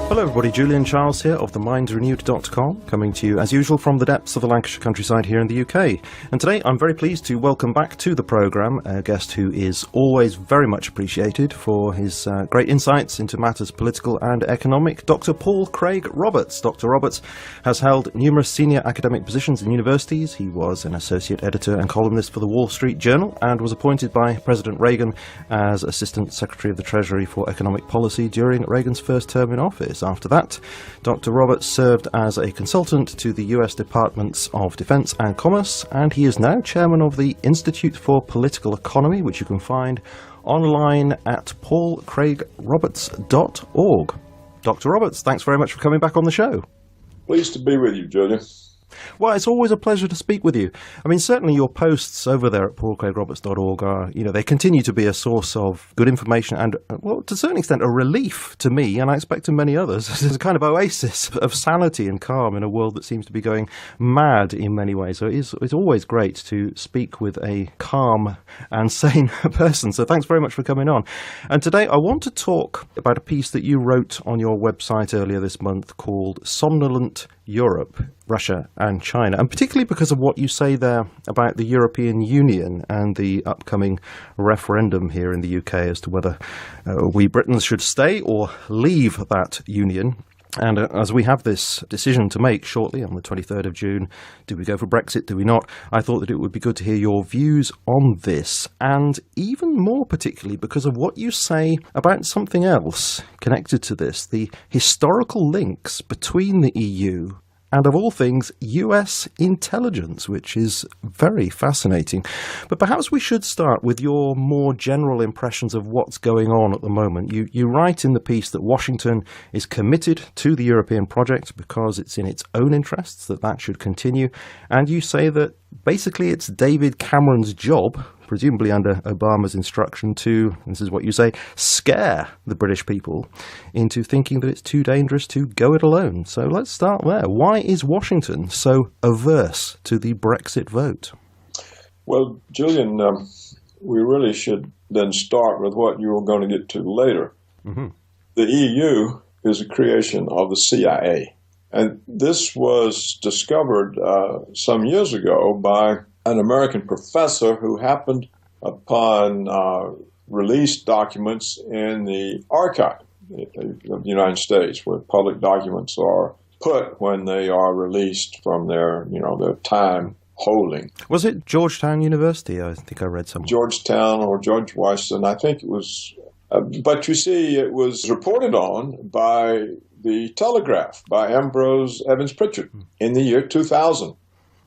Hello everybody, Julian Charles here of themindsrenewed.com, coming to you as usual from the depths of the Lancashire countryside here in the UK. And today I'm very pleased to welcome back to the programme a guest who is always very much appreciated for his great insights into matters political and economic, Dr. Paul Craig Roberts. Dr. Roberts has held numerous senior academic positions in universities. He was an associate editor and columnist for the Wall Street Journal and was appointed by President Reagan as Assistant Secretary of the Treasury for Economic Policy during Reagan's first term in office. After that, Dr. Roberts served as a consultant to the US Departments of Defense and Commerce, and he is now chairman of the Institute for Political Economy, which you can find online at paulcraigroberts.org. Dr. Roberts, thanks very much for coming back on the show. Pleased to be with you, Julian. Well, it's always a pleasure to speak with you. I mean, certainly your posts over there at paulcraigroberts.org are, they continue to be a source of good information and, well, to a certain extent, a relief to me, and I expect to many others. It's a kind of oasis of sanity and calm in a world that seems to be going mad in many ways. So it's always great to speak with a calm and sane person. So thanks very much for coming on. And today I want to talk about a piece that you wrote on your website earlier this month called Somnolent Europe, Russia and China, and particularly because of what you say there about the European Union and the upcoming referendum here in the UK as to whether we Britons should stay or leave that union. And as we have this decision to make shortly on the 23rd of June, do we go for Brexit, do we not? I thought that it would be good to hear your views on this, and even more particularly because of what you say about something else connected to this, the historical links between the EU and, of all things, US intelligence, which is very fascinating. But perhaps we should start with your more general impressions of what's going on at the moment. You write in the piece that Washington is committed to the European project because it's in its own interests that should continue. And you say that basically it's David Cameron's job, presumably under Obama's instruction, to, this is what you say, scare the British people into thinking that it's too dangerous to go it alone. So let's start there. Why is Washington so averse to the Brexit vote? Well, Julian, we really should then start with what you were going to get to later. Mm-hmm. The EU is a creation of the CIA. And this was discovered some years ago by an American professor who happened upon released documents in the archive of the United States, where public documents are put when they are released from their time holding. Was it Georgetown University? I think I read somewhere. Georgetown or George Washington, I think it was. But you see, it was reported on by the Telegraph, by Ambrose Evans Pritchard in the year 2000.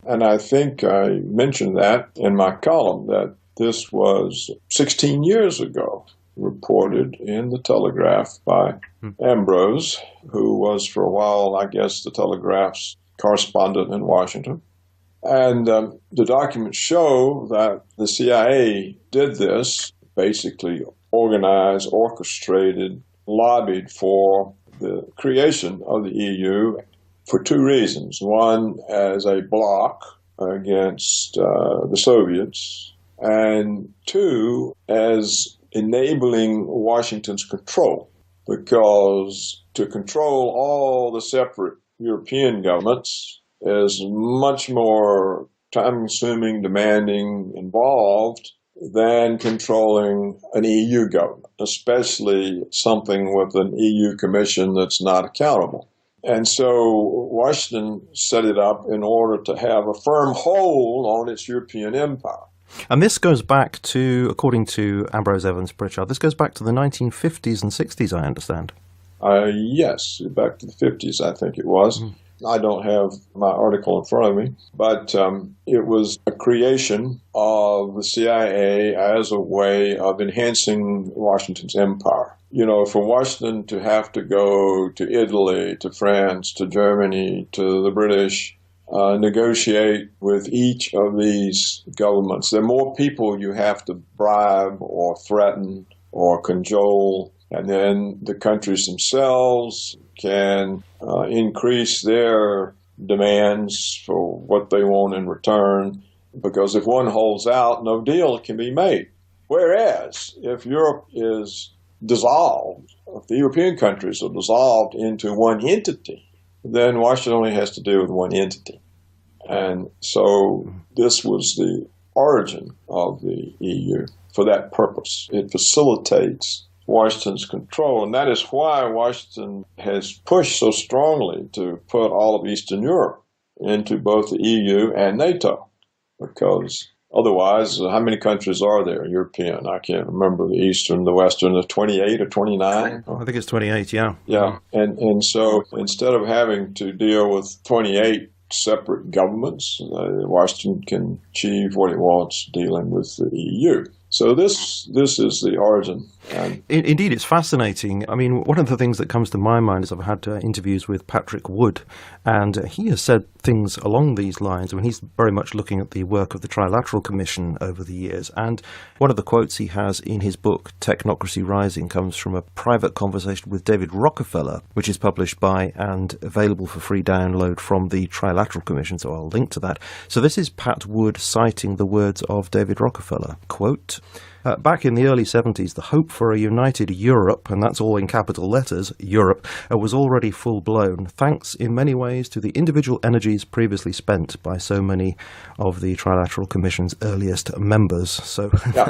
And I think I mentioned that in my column, that this was 16 years ago, reported in the Telegraph by Ambrose, who was for a while, I guess, the Telegraph's correspondent in Washington. And the documents show that the CIA did this, basically organized, orchestrated, lobbied for the creation of the EU for two reasons. One, as a bloc against the Soviets, and two, as enabling Washington's control, because to control all the separate European governments is much more time-consuming, demanding, involved than controlling an EU government, especially something with an EU Commission that's not accountable. And so Washington set it up in order to have a firm hold on its European empire. And this goes back to, according to Ambrose Evans Pritchard, this goes back to the 1950s and 60s, I understand. Yes, back to the 50s, I think it was. Mm-hmm. I don't have my article in front of me, but it was a creation of the CIA as a way of enhancing Washington's empire. For Washington to have to go to Italy, to France, to Germany, to the British, negotiate with each of these governments. There are more people you have to bribe or threaten or cajole, and then the countries themselves can increase their demands for what they want in return, because if one holds out, no deal can be made. Whereas if Europe is dissolved, if the European countries are dissolved into one entity, then Washington only has to deal with one entity. And so this was the origin of the EU for that purpose. It facilitates Washington's control, and that is why Washington has pushed so strongly to put all of Eastern Europe into both the EU and NATO, because otherwise, how many countries are there, European? I can't remember the Eastern, the Western, the 28 or 29? I think it's 28, yeah. Yeah, and so instead of having to deal with 28 separate governments, Washington can achieve what it wants dealing with the EU. So this is the origin. Indeed, it's fascinating. I mean, one of the things that comes to my mind is I've had interviews with Patrick Wood, and he has said things along these lines. I mean, he's very much looking at the work of the Trilateral Commission over the years. And one of the quotes he has in his book, Technocracy Rising, comes from a private conversation with David Rockefeller, which is published by and available for free download from the Trilateral Commission. So I'll link to that. So this is Pat Wood citing the words of David Rockefeller. Quote, back in the early 70s, the hope for a united Europe, and that's all in capital letters, Europe, was already full-blown, thanks in many ways to the individual energies previously spent by so many of the Trilateral Commission's earliest members. So yeah.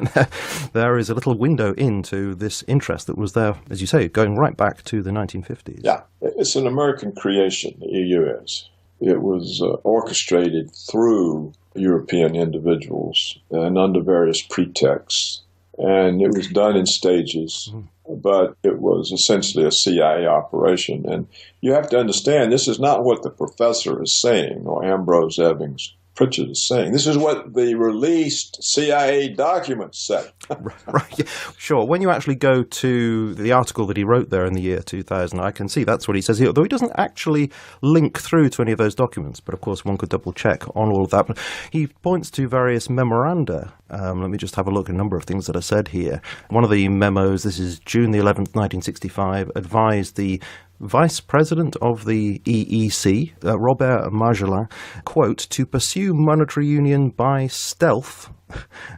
There is a little window into this interest that was there, as you say, going right back to the 1950s. Yeah, it's an American creation, the EU is. It was orchestrated through European individuals and under various pretexts. And it was done in stages, but it was essentially a CIA operation. And you have to understand, this is not what the professor is saying or Ambrose Evans Pritchett is saying. This is what the released CIA documents say. Right. Yeah. Sure. When you actually go to the article that he wrote there in the year 2000, I can see that's what he says here, although he doesn't actually link through to any of those documents. But of course, one could double check on all of that. But he points to various memoranda. Let me just have a look at a number of things that are said here. One of the memos, this is June the 11th, 1965, advised the Vice President of the EEC, Robert Magellan, quote, to pursue monetary union by stealth,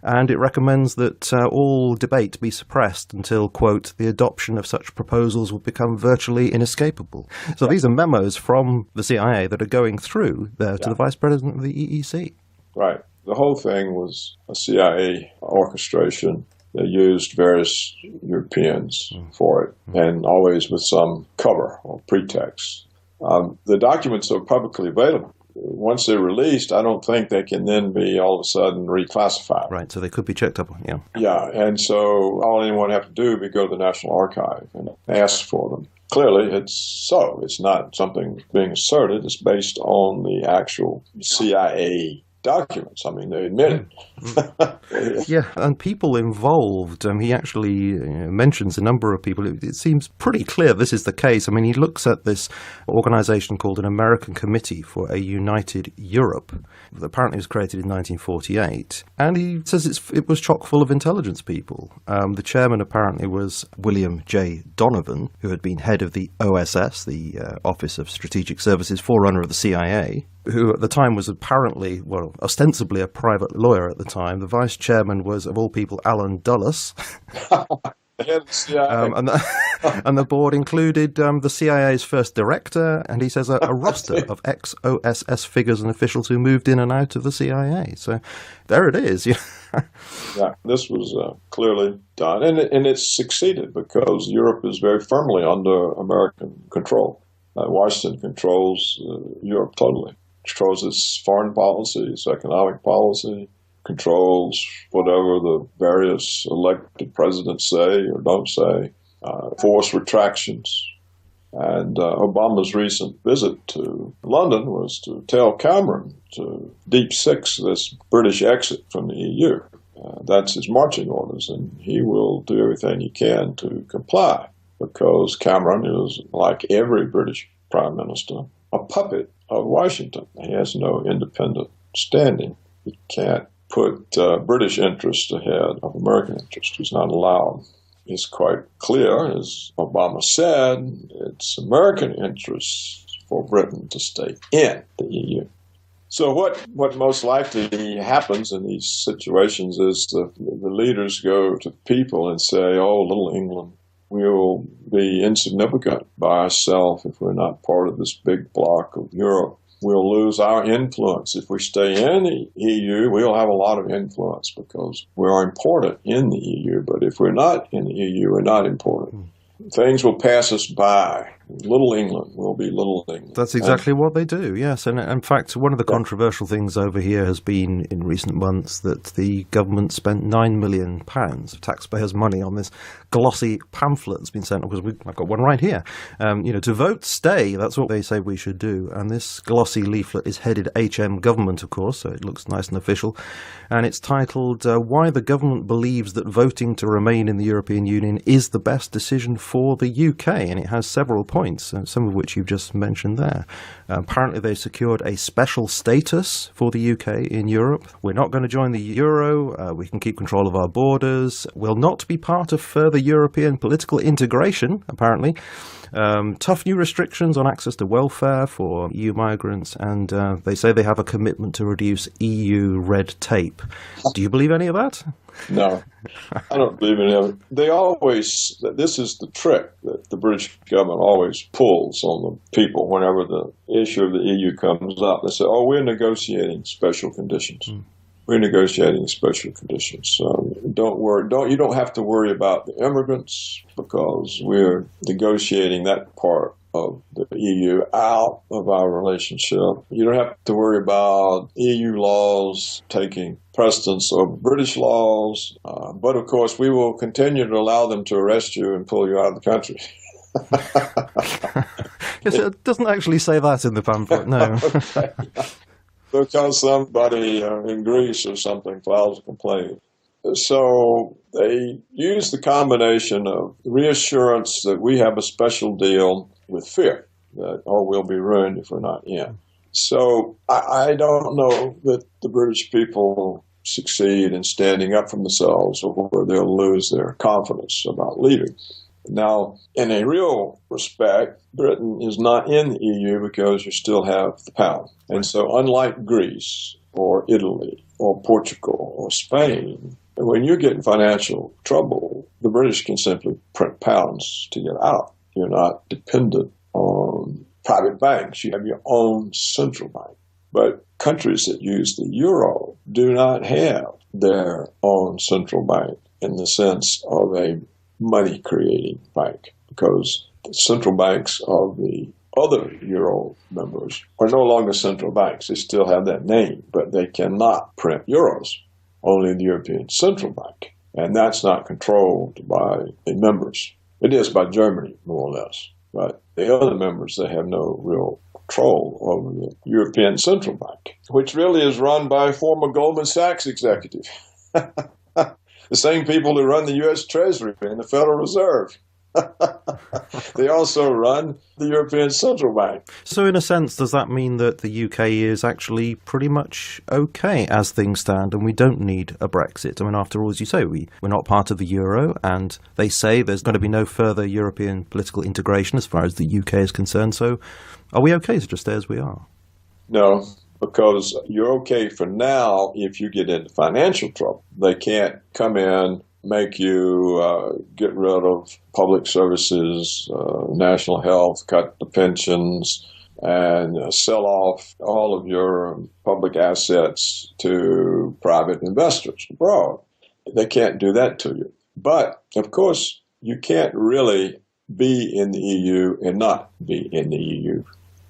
and it recommends that all debate be suppressed until, quote, the adoption of such proposals will become virtually inescapable. So these are memos from the CIA that are going through there to the Vice President of the EEC. Right. The whole thing was a CIA orchestration. They used various Europeans for it, and always with some cover or pretext. The documents are publicly available. Once they're released, I don't think they can then be all of a sudden reclassified. Right, so they could be checked up on, yeah. Yeah, and so all anyone would have to do would be go to the National Archive and ask for them. Clearly, it's so. It's not something being asserted. It's based on the actual CIA documents. I mean, they admit it. Yeah, and people involved. He actually mentions a number of people. It seems pretty clear this is the case. I mean, he looks at this organization called an American Committee for a United Europe that apparently was created in 1948, and he says it was chock full of intelligence people. The chairman apparently was William J. Donovan, who had been head of the OSS, the Office of Strategic Services, forerunner of the CIA, who at the time was apparently, well, ostensibly a private lawyer at the time. The vice chairman was, of all people, Alan Dulles. And the board included the CIA's first director, and he says a roster of ex-OSS figures and officials who moved in and out of the CIA. So there it is. Yeah, this was clearly done, and it's succeeded because Europe is very firmly under American control. Washington controls Europe totally. Controls its foreign policy, its economic policy, controls whatever the various elected presidents say or don't say, force retractions. And Obama's recent visit to London was to tell Cameron to deep six this British exit from the EU. That's his marching orders, and he will do everything he can to comply because Cameron is, like every British prime minister, a puppet of Washington. He has no independent standing. He can't put British interest ahead of American interest. He's not allowed. It's quite clear, as Obama said, it's American interests for Britain to stay in the EU. So what most likely happens in these situations is the leaders go to people and say, oh, little England, we'll be insignificant by ourselves if we're not part of this big bloc of Europe. We'll lose our influence. If we stay in the EU, we'll have a lot of influence because we are important in the EU. But if we're not in the EU, we're not important. Things will pass us by. Little England will be little England. That's exactly what they do, yes. And in fact, one of the controversial things over here has been in recent months that the government spent £9 million of taxpayers' money on this glossy pamphlet that's been sent, because I've got one right here. To vote stay, that's what they say we should do. And this glossy leaflet is headed HM Government, of course, so it looks nice and official. And it's titled, Why the Government Believes That Voting to Remain in the European Union is the Best Decision for the UK. And it has several points, some of which you've just mentioned there. Apparently they secured a special status for the UK in Europe. We're not going to join the euro. We can keep control of our borders. We'll not be part of further European political integration, apparently. Tough new restrictions on access to welfare for EU migrants, and they say they have a commitment to reduce EU red tape. Do you believe any of that? No, I don't believe any of it. This is the trick that the British government always pulls on the people whenever the issue of the EU comes up. They say, we're negotiating special conditions. We're negotiating special conditions. So don't worry. You don't have to worry about the immigrants because we're negotiating that part of the EU out of our relationship. You don't have to worry about EU laws taking precedence over British laws. But of course, we will continue to allow them to arrest you and pull you out of the country. Yes, it doesn't actually say that in the pamphlet, no. Because somebody in Greece or something files a complaint. So they use the combination of reassurance that we have a special deal with fear that, we'll be ruined if we're not in. So I don't know that the British people succeed in standing up for themselves or they'll lose their confidence about leaving. Now, in a real respect, Britain is not in the EU because you still have the pound. And so unlike Greece or Italy or Portugal or Spain, when you get in financial trouble, the British can simply print pounds to get out. You're not dependent on private banks. You have your own central bank. But countries that use the euro do not have their own central bank in the sense of a money-creating bank, because the central banks of the other euro members are no longer central banks. They still have that name, but they cannot print euros. Only the European Central Bank. And that's not controlled by the members. It is by Germany, more or less. But the other members, they have no real control over the European Central Bank, which really is run by a former Goldman Sachs executive. The same people who run the U.S. Treasury and the Federal Reserve. They also run the European Central Bank. So in a sense, does that mean that the UK is actually pretty much okay as things stand and we don't need a Brexit? I mean, after all, as you say, we're not part of the euro, and they say there's going to be no further European political integration as far as the UK is concerned. So are we okay to just stay as we are? No, because you're okay for now if you get into financial trouble. They can't come in, make you get rid of public services, national health, cut the pensions, and sell off all of your public assets to private investors abroad. They can't do that to you. But, of course, you can't really be in the EU and not be in the EU.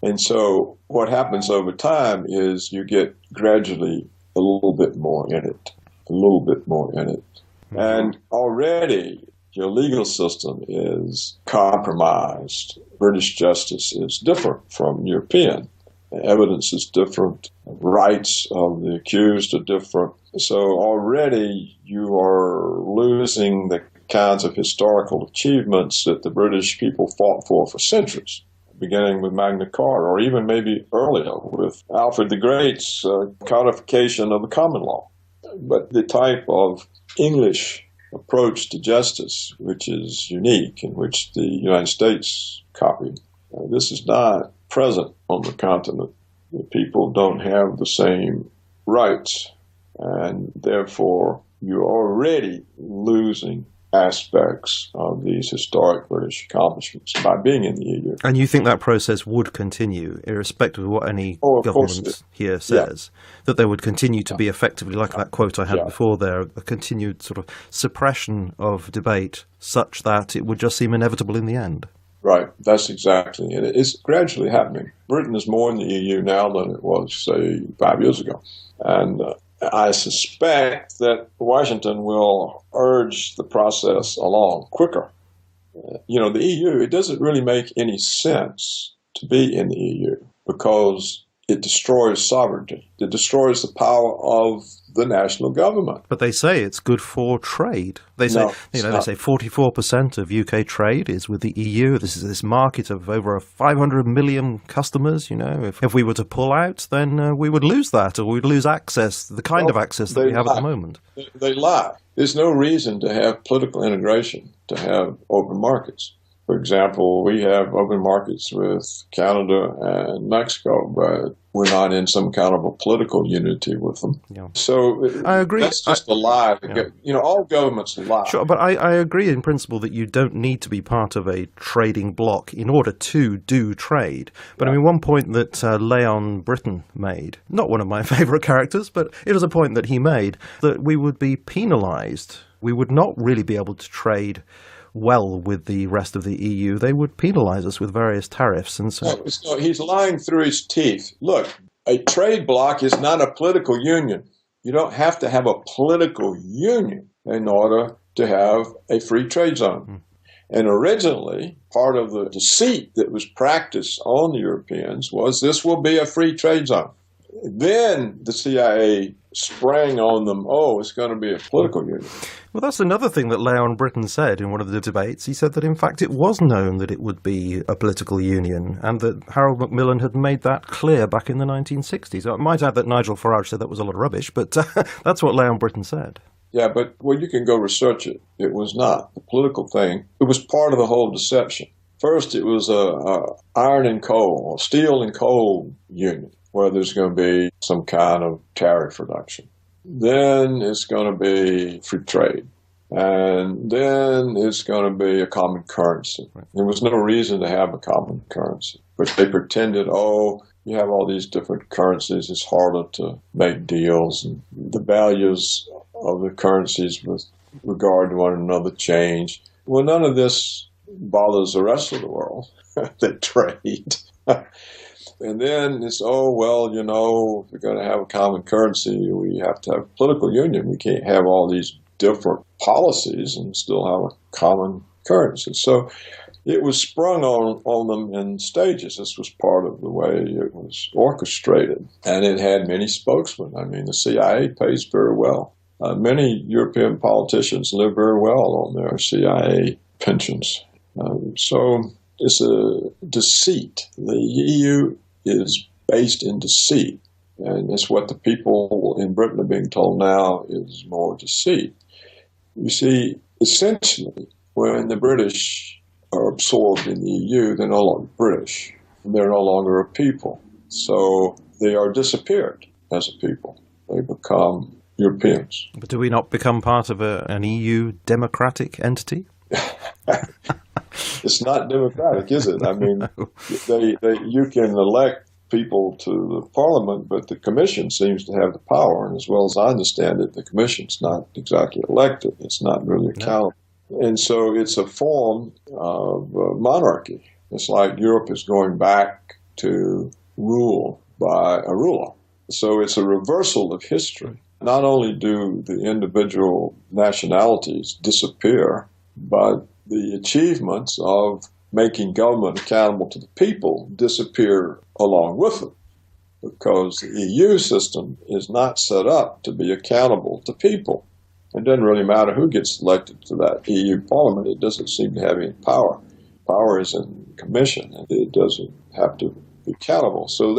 And so what happens over time is you get gradually a little bit more in it, a little bit more in it. And already your legal system is compromised. British justice is different from European. The evidence is different. Rights of the accused are different. So already you are losing the kinds of historical achievements that the British people fought for centuries, beginning with Magna Carta, or even maybe earlier with Alfred the Great's codification of the common law. But the type of English approach to justice, which is unique and which the United States copied, this is not present on the continent. The people don't have the same rights, and therefore you're already losing aspects of these historic British accomplishments by being in the EU. And you think that process would continue, irrespective of what any government here says, that there would continue to be effectively, like that quote I had before there, a continued sort of suppression of debate such that it would just seem inevitable in the end? Right, that's exactly it. It's gradually happening. Britain is more in the EU now than it was, say, 5 years ago. And I suspect that Washington will urge the process along quicker. The EU, it doesn't really make any sense to be in the EU because it destroys sovereignty. It destroys the power of the national government. But they say it's good for trade. They say, they say 44% of UK trade is with the EU. This is this market of over 500 million customers. If we were to pull out, then we would lose that, or we'd lose access, the kind of access that we have at the moment. They lie. There's no reason to have political integration, to have open markets. For example, we have open markets with Canada and Mexico, but we're not in some kind of a political unity with them. Yeah. So I agree. That's just a lie. Yeah. All governments lie. Sure, but I agree in principle that you don't need to be part of a trading bloc in order to do trade. But I mean, one point that Leon Britton made, not one of my favourite characters, but it was a point that he made, that we would be penalised. We would not really be able to trade well with the rest of the EU. They would penalise us with various tariffs. And so No, he's lying through his teeth. Look, a trade bloc is not a political union. You don't have to have a political union in order to have a free trade zone. And originally, part of the deceit that was practiced on the Europeans was this will be a free trade zone. Then the CIA sprang on them, it's going to be a political union. Well, that's another thing that Leon Britton said in one of the debates. He said that, in fact, it was known that it would be a political union and that Harold Macmillan had made that clear back in the 1960s. I might add that Nigel Farage said that was a lot of rubbish, but that's what Leon Britton said. Yeah, but you can go research it. It was not a political thing. It was part of the whole deception. First, it was a iron and coal, or steel and coal union, where there's going to be some kind of tariff reduction. Then it's going to be free trade. And then it's going to be a common currency. There was no reason to have a common currency. But they pretended, you have all these different currencies, it's harder to make deals. And the values of the currencies with regard to one another change. Well, none of this bothers the rest of the world that trade. And then it's, if we're going to have a common currency, we have to have a political union. We can't have all these different policies and still have a common currency. So it was sprung on them in stages. This was part of the way it was orchestrated. And it had many spokesmen. I mean, the CIA pays very well. Many European politicians live very well on their CIA pensions. So it's a deceit. The EU is based in deceit, and it's what the people in Britain are being told now is more deceit. You see, essentially, when the British are absorbed in the EU, they're no longer British. They're no longer a people. So they are disappeared as a people. They become Europeans. But do we not become part of an EU democratic entity? It's not democratic, is it? I mean, you can elect people to the parliament, but the commission seems to have the power. And as well as I understand it, the commission's not exactly elected. It's not really accountable. No. And so it's a form of monarchy. It's like Europe is going back to rule by a ruler. So it's a reversal of history. Not only do the individual nationalities disappear, but the achievements of making government accountable to the people disappear along with them, because the EU system is not set up to be accountable to people. It doesn't really matter who gets elected to that EU parliament. It doesn't seem to have any power. Power is in commission, and it doesn't have to be accountable. So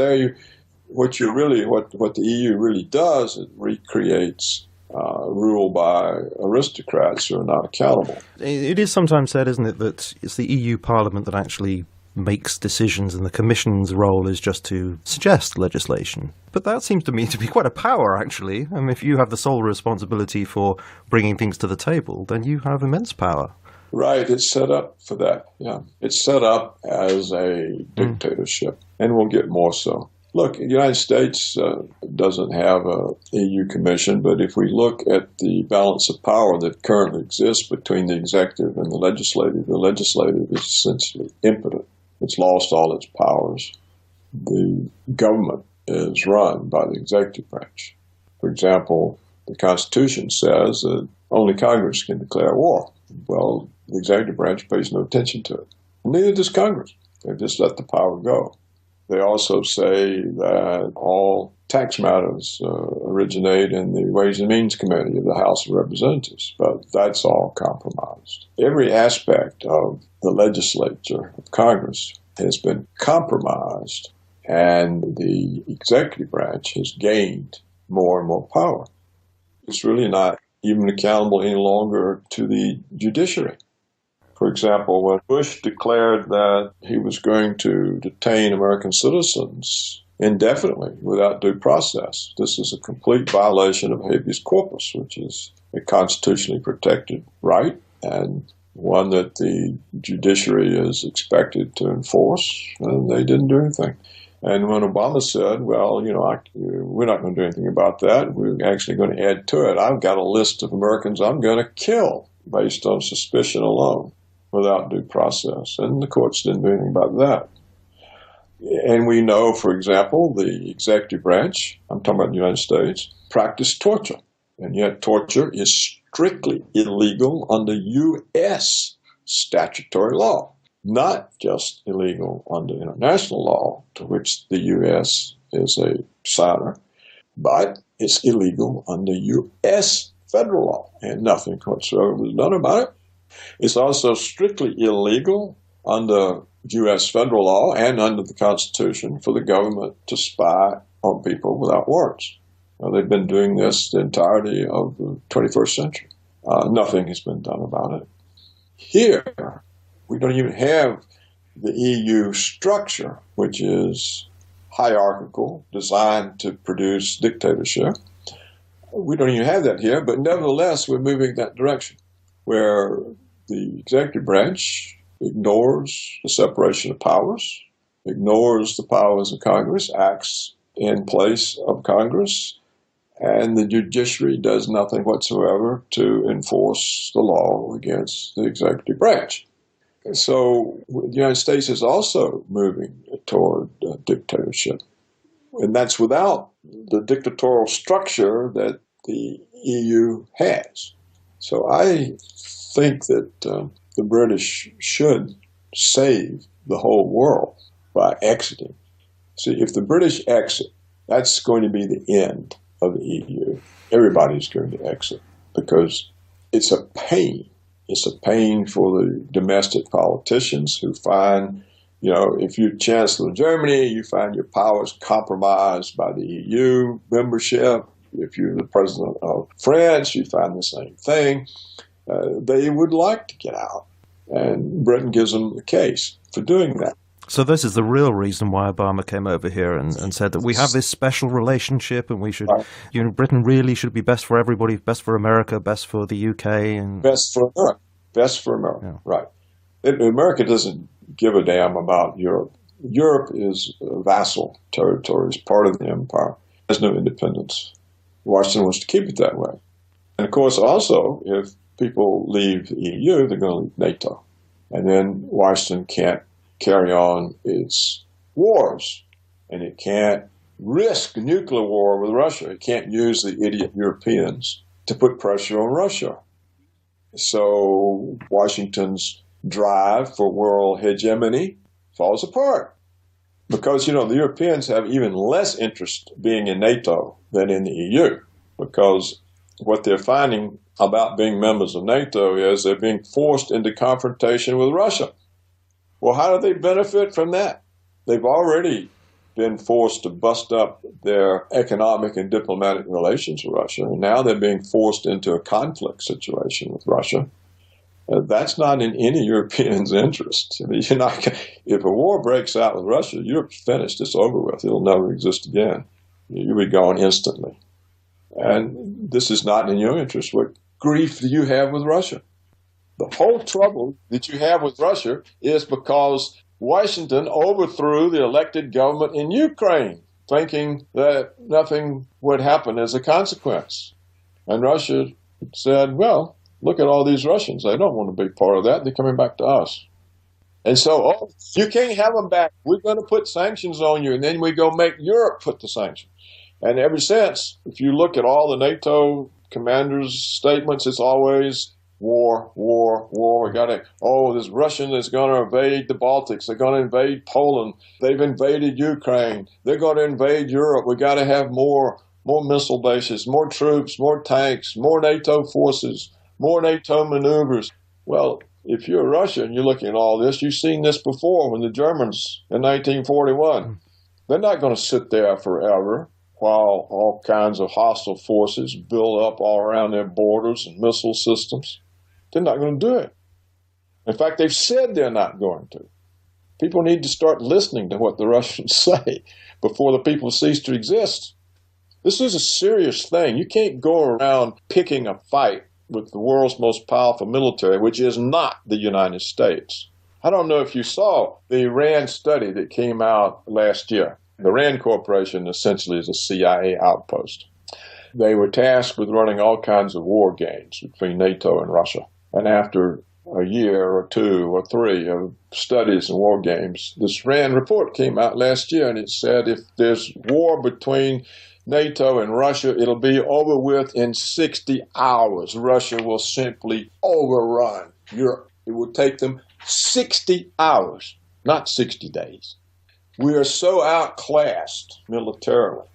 what the EU really does, it recreates rule by aristocrats who are not accountable. It is sometimes said, isn't it, that it's the EU Parliament that actually makes decisions and the Commission's role is just to suggest legislation. But that seems to me to be quite a power, actually. I mean, if you have the sole responsibility for bringing things to the table, then you have immense power. Right, it's set up for that, yeah. It's set up as a dictatorship, and will get more so. Look, the United States doesn't have an EU commission, but if we look at the balance of power that currently exists between the executive and the legislative is essentially impotent. It's lost all its powers. The government is run by the executive branch. For example, the Constitution says that only Congress can declare war. Well, the executive branch pays no attention to it. Neither does Congress. They just let the power go. They also say that all tax matters originate in the Ways and Means Committee of the House of Representatives, but that's all compromised. Every aspect of the legislature of Congress has been compromised, and the executive branch has gained more and more power. It's really not even accountable any longer to the judiciary. For example, when Bush declared that he was going to detain American citizens indefinitely without due process, this is a complete violation of habeas corpus, which is a constitutionally protected right and one that the judiciary is expected to enforce, and they didn't do anything. And when Obama said, well, we're not going to do anything about that, we're actually going to add to it, I've got a list of Americans I'm going to kill based on suspicion alone without due process. And the courts didn't do anything about that. And we know, for example, the executive branch, I'm talking about the United States, practiced torture. And yet torture is strictly illegal under U.S. statutory law. Not just illegal under international law, to which the U.S. is a signer, but it's illegal under U.S. federal law, and nothing whatsoever was done about it. It's also strictly illegal under U.S. federal law and under the Constitution for the government to spy on people without warrants. Now, they've been doing this the entirety of the 21st century. Nothing has been done about it. Here, we don't even have the EU structure, which is hierarchical, designed to produce dictatorship. We don't even have that here, but nevertheless, we're moving in that direction, where the executive branch ignores the separation of powers, ignores the powers of Congress, acts in place of Congress, and the judiciary does nothing whatsoever to enforce the law against the executive branch. So the United States is also moving toward dictatorship. And that's without the dictatorial structure that the EU has. So I think that the British should save the whole world by exiting. See, if the British exit, that's going to be the end of the EU. Everybody's going to exit because it's a pain. It's a pain for the domestic politicians who find, if you're Chancellor of Germany, you find your powers compromised by the EU membership. If you're the President of France, you find the same thing. They would like to get out, and Britain gives them the case for doing that. So this is the real reason why Obama came over here and said that we have this special relationship and we should, Britain really should be best for everybody, best for America, best for the UK. And Best for America, yeah. Right. America doesn't give a damn about Europe. Europe is a vassal territory, it's part of the empire. There's no independence. Washington wants to keep it that way. And of course, also, if people leave the EU, they're going to leave NATO. And then Washington can't carry on its wars, and it can't risk nuclear war with Russia. It can't use the idiot Europeans to put pressure on Russia. So Washington's drive for world hegemony falls apart because, the Europeans have even less interest being in NATO than in the EU, because what they're finding about being members of NATO is they're being forced into confrontation with Russia. Well, how do they benefit from that? They've already been forced to bust up their economic and diplomatic relations with Russia, and now they're being forced into a conflict situation with Russia. That's not in any European's interest. I mean, if a war breaks out with Russia, Europe's finished. It's over with. It'll never exist again. You'll be gone instantly. And this is not in your interest. What grief do you have with Russia? The whole trouble that you have with Russia is because Washington overthrew the elected government in Ukraine, thinking that nothing would happen as a consequence. And Russia said, well, look at all these Russians. They don't want to be part of that. They're coming back to us. And so, you can't have them back. We're going to put sanctions on you. And then we go make Europe put the sanctions. And ever since, if you look at all the NATO commanders' statements, it's always war, war, war. This Russian is going to invade the Baltics. They're going to invade Poland. They've invaded Ukraine. They're going to invade Europe. We got to have more missile bases, more troops, more tanks, more NATO forces, more NATO maneuvers. Well, if you're Russia and you're looking at all this, you've seen this before when the Germans in 1941. They're not going to sit there forever while all kinds of hostile forces build up all around their borders and missile systems. They're not going to do it. In fact, they've said they're not going to. People need to start listening to what the Russians say before the people cease to exist. This is a serious thing. You can't go around picking a fight with the world's most powerful military, which is not the United States. I don't know if you saw the RAND study that came out last year. The RAND Corporation essentially is a CIA outpost. They were tasked with running all kinds of war games between NATO and Russia. And after a year or two or three of studies and war games, this RAND report came out last year, and it said if there's war between NATO and Russia, it'll be over with in 60 hours. Russia will simply overrun Europe. It will take them 60 hours, not 60 days. We are so outclassed militarily.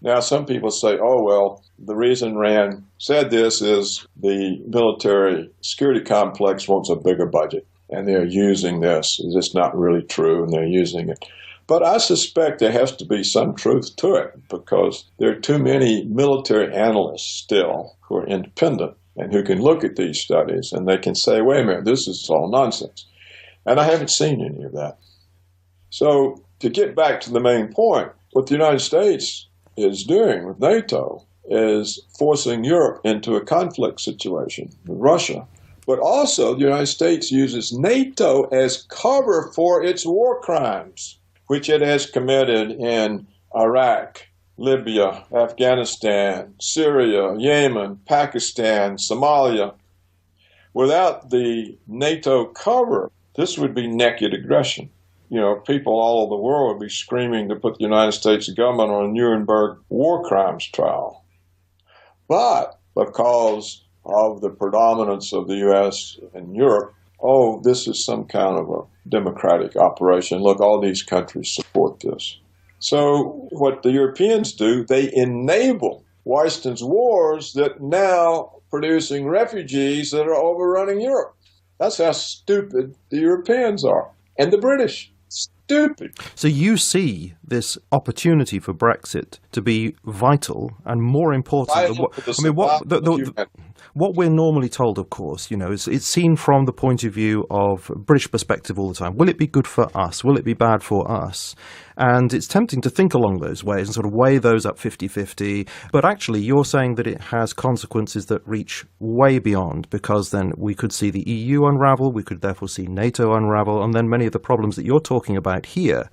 Now, some people say, oh, well, the reason Rand said this is the military security complex wants a bigger budget, and they're using this. It's not really true, and they're using it. But I suspect there has to be some truth to it, because there are too many military analysts still who are independent and who can look at these studies, and they can say, wait a minute, this is all nonsense. And I haven't seen any of that. So to get back to the main point, what the United States is doing with NATO is forcing Europe into a conflict situation with Russia. But also the United States uses NATO as cover for its war crimes, which it has committed in Iraq, Libya, Afghanistan, Syria, Yemen, Pakistan, Somalia. Without the NATO cover, this would be naked aggression. You know, people all over the world would be screaming to put the United States government on a Nuremberg war crimes trial. But because of the predominance of the U.S. and Europe, oh, this is some kind of a democratic operation. Look, all these countries support this. So what the Europeans do, they enable Washington's wars that now producing refugees that are overrunning Europe. That's how stupid the Europeans are. And the British. Stupid. So you see this opportunity for Brexit to be vital and more important than what we're normally told, of course, you know, it's seen from the point of view of British perspective all the time. Will it be good for us? Will it be bad for us? And it's tempting to think along those ways and sort of weigh those up 50-50. But actually, you're saying that it has consequences that reach way beyond, because then we could see the EU unravel, we could therefore see NATO unravel, and then many of the problems that you're talking about here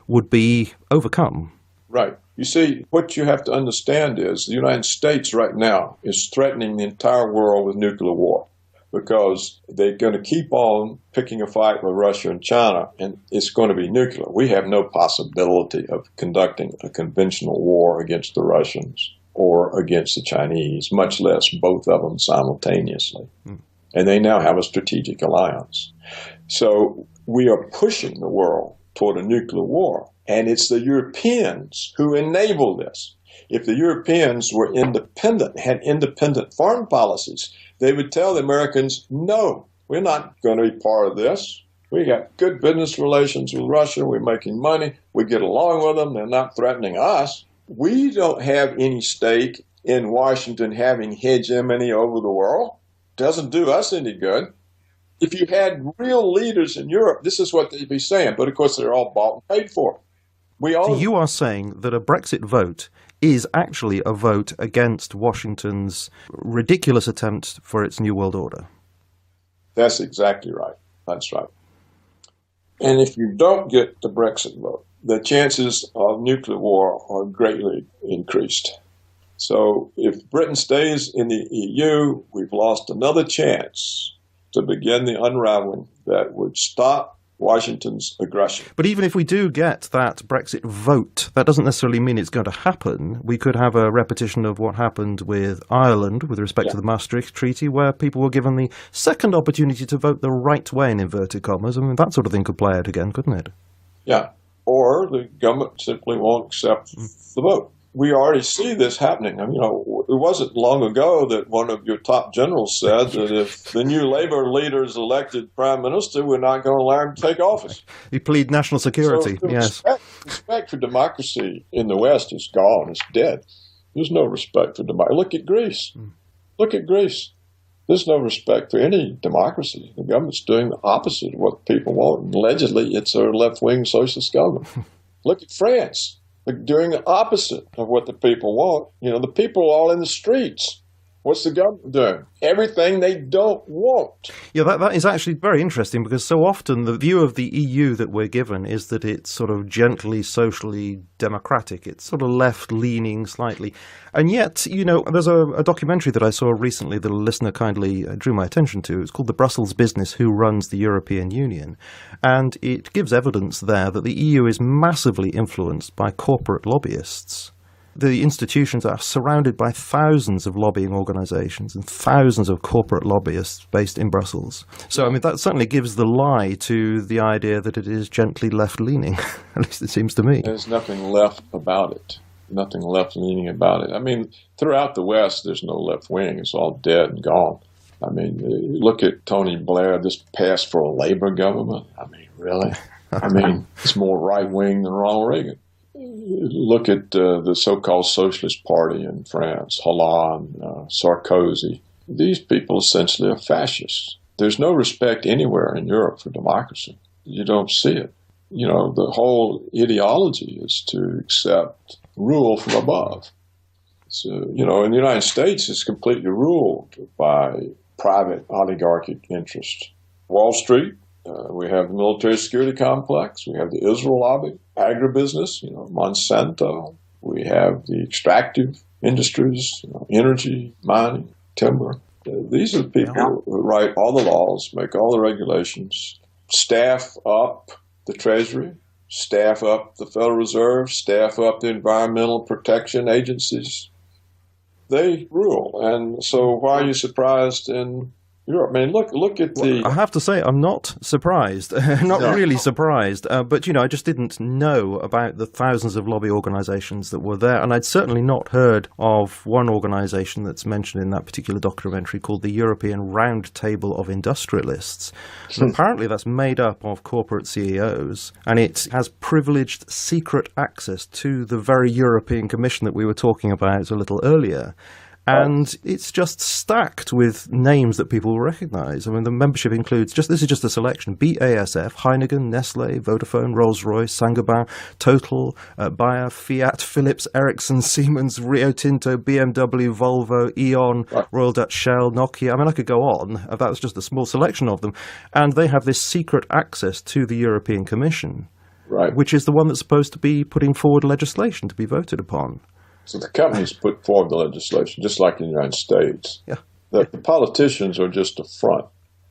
would be overcome. Right. You see, what you have to understand is the United States right now is threatening the entire world with nuclear war, because they're going to keep on picking a fight with Russia and China, and it's going to be nuclear. We have no possibility of conducting a conventional war against the Russians or against the Chinese, much less both of them simultaneously. And they now have a strategic alliance. So we are pushing the world toward a nuclear war. And it's the Europeans who enable this. If the Europeans were independent, had independent foreign policies, they would tell the Americans, no, we're not going to be part of this. We got good business relations with Russia. We're making money. We get along with them. They're not threatening us. We don't have any stake in Washington having hegemony over the world. Doesn't do us any good. If you had real leaders in Europe, this is what they'd be saying. But of course, they're all bought and paid for. We So own. you are saying that a Brexit vote is actually a vote against Washington's ridiculous attempt for its New World Order. That's exactly right. That's right. And if you don't get the Brexit vote, the chances of nuclear war are greatly increased. So if Britain stays in the EU, we've lost another chance to begin the unraveling that would stop Washington's aggression. But even if we do get that Brexit vote, that doesn't necessarily mean it's going to happen. We could have a repetition of what happened with Ireland with respect to the Maastricht Treaty, where people were given the second opportunity to vote the right way, in inverted commas. I mean, that sort of thing could play out again, couldn't it? Yeah. Or the government simply won't accept the vote. We already see this happening. I mean, it wasn't long ago that one of your top generals said that if the new Labour leader is elected prime minister, we're not going to allow him to take office. You plead national security, So yes. respect for democracy in the West is gone. It's dead. There's no respect for democracy. Look at Greece. Look at Greece. There's no respect for any democracy. The government's doing the opposite of what people want. And allegedly, it's a left-wing socialist government. Look at France. They're doing the opposite of what the people want. The people are all in the streets. What's the government doing? Everything they don't want. Yeah, that is actually very interesting, because so often the view of the EU that we're given is that it's sort of gently, socially democratic. It's sort of left-leaning slightly. And yet, there's a documentary that I saw recently that a listener kindly drew my attention to. It's called The Brussels Business, Who Runs the European Union? And it gives evidence there that the EU is massively influenced by corporate lobbyists. The institutions are surrounded by thousands of lobbying organisations and thousands of corporate lobbyists based in Brussels. So, I mean, that certainly gives the lie to the idea that it is gently left-leaning, at least it seems to me. There's nothing left about it. Nothing left-leaning about it. I mean, throughout the West, there's no left wing. It's all dead and gone. I mean, look at Tony Blair, this passed for a Labour government. I mean, really? I mean, it's more right-wing than Ronald Reagan. Look at the so-called Socialist Party in France, Hollande, Sarkozy. These people essentially are fascists. There's no respect anywhere in Europe for democracy. You don't see it. The whole ideology is to accept rule from above. So, in the United States, it's completely ruled by private oligarchic interests. Wall Street, we have the military security complex. We have the Israel lobby, agribusiness, Monsanto. We have the extractive industries, energy, mining, timber. These are the people who write all the laws, make all the regulations, staff up the Treasury, staff up the Federal Reserve, staff up the environmental protection agencies. They rule. And so why are you surprised in Europe? I mean, look at the... Well, I have to say, I'm not surprised. Not really surprised. But, I just didn't know about the thousands of lobby organisations that were there. And I'd certainly not heard of one organisation that's mentioned in that particular documentary called the European Round Table of Industrialists. And apparently that's made up of corporate CEOs. And it has privileged secret access to the very European Commission that we were talking about a little earlier. And it's just stacked with names that people will recognise. I mean, the membership includes, this is just a selection, BASF, Heineken, Nestle, Vodafone, Rolls-Royce, Saint-Gobain, Total, Bayer, Fiat, Philips, Ericsson, Siemens, Rio Tinto, BMW, Volvo, E.ON, Royal Dutch Shell, Nokia. I mean, I could go on. That's just a small selection of them. And they have this secret access to the European Commission, which is the one that's supposed to be putting forward legislation to be voted upon. So the companies put forward the legislation, just like in the United States. Yeah. The politicians are just a front.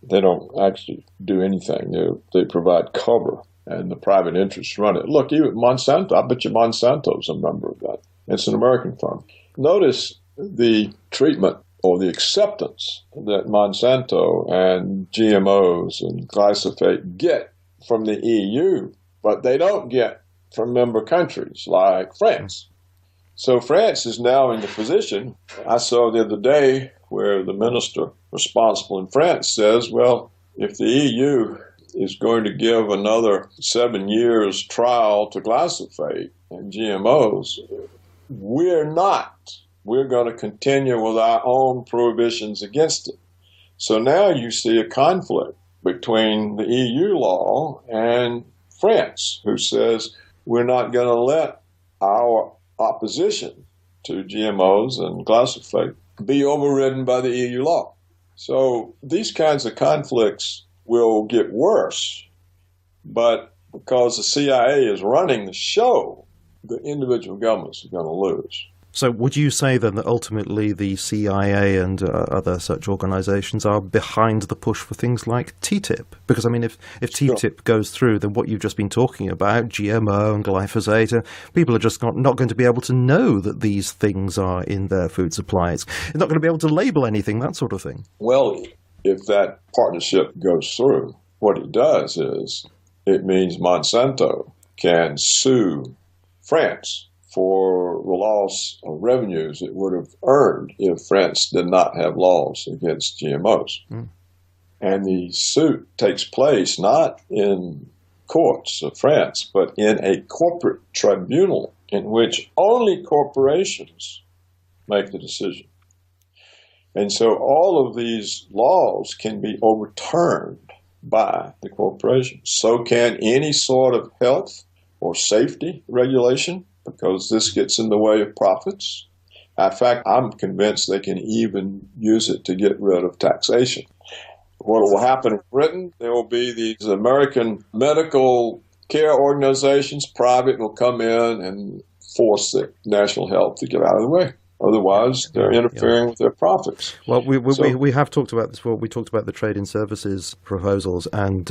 They don't actually do anything. They provide cover, and the private interests run it. Look, even Monsanto, I bet you Monsanto's a member of that. It's an American firm. Notice the treatment or the acceptance that Monsanto and GMOs and glyphosate get from the EU, but they don't get from member countries like France. So France is now in the position, I saw the other day, where the minister responsible in France says, well, if the EU is going to give another 7 years trial to glyphosate and GMOs, we're not. We're going to continue with our own prohibitions against it. So now you see a conflict between the EU law and France, who says we're not going to let our opposition to GMOs and glyphosate be overridden by the EU law. So these kinds of conflicts will get worse, but because the CIA is running the show, the individual governments are going to lose. So would you say then that ultimately the CIA and other such organizations are behind the push for things like TTIP? Because, I mean, if TTIP goes through, then what you've just been talking about, GMO and glyphosate, people are just not going to be able to know that these things are in their food supplies. They're not going to be able to label anything, that sort of thing. Well, if that partnership goes through, what it does is it means Monsanto can sue France for the loss of revenues it would have earned if France did not have laws against GMOs. Mm. And the suit takes place not in courts of France, but in a corporate tribunal in which only corporations make the decision. And so all of these laws can be overturned by the corporation. So can any sort of health or safety regulation, because this gets in the way of profits. In fact, I'm convinced they can even use it to get rid of taxation. What will happen in Britain, there will be these American medical care organizations, private, will come in and force the national health to get out of the way. Otherwise, they're interfering with their profits. Well, we have talked about this. Well, we talked about the trade in services proposals, and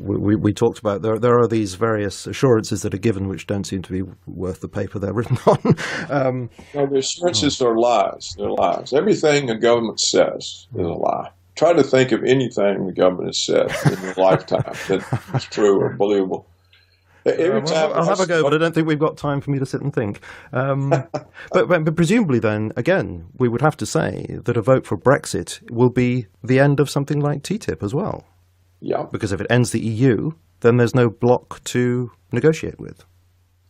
we talked about there are these various assurances that are given which don't seem to be worth the paper they're written on. No, the assurances are lies. They're lies. Everything a government says is a lie. Try to think of anything the government has said in your lifetime that is true or believable. I'll have a go, but I don't think we've got time for me to sit and think. But presumably then, again, we would have to say that a vote for Brexit will be the end of something like TTIP as well. Yeah. Because if it ends the EU, then there's no bloc to negotiate with.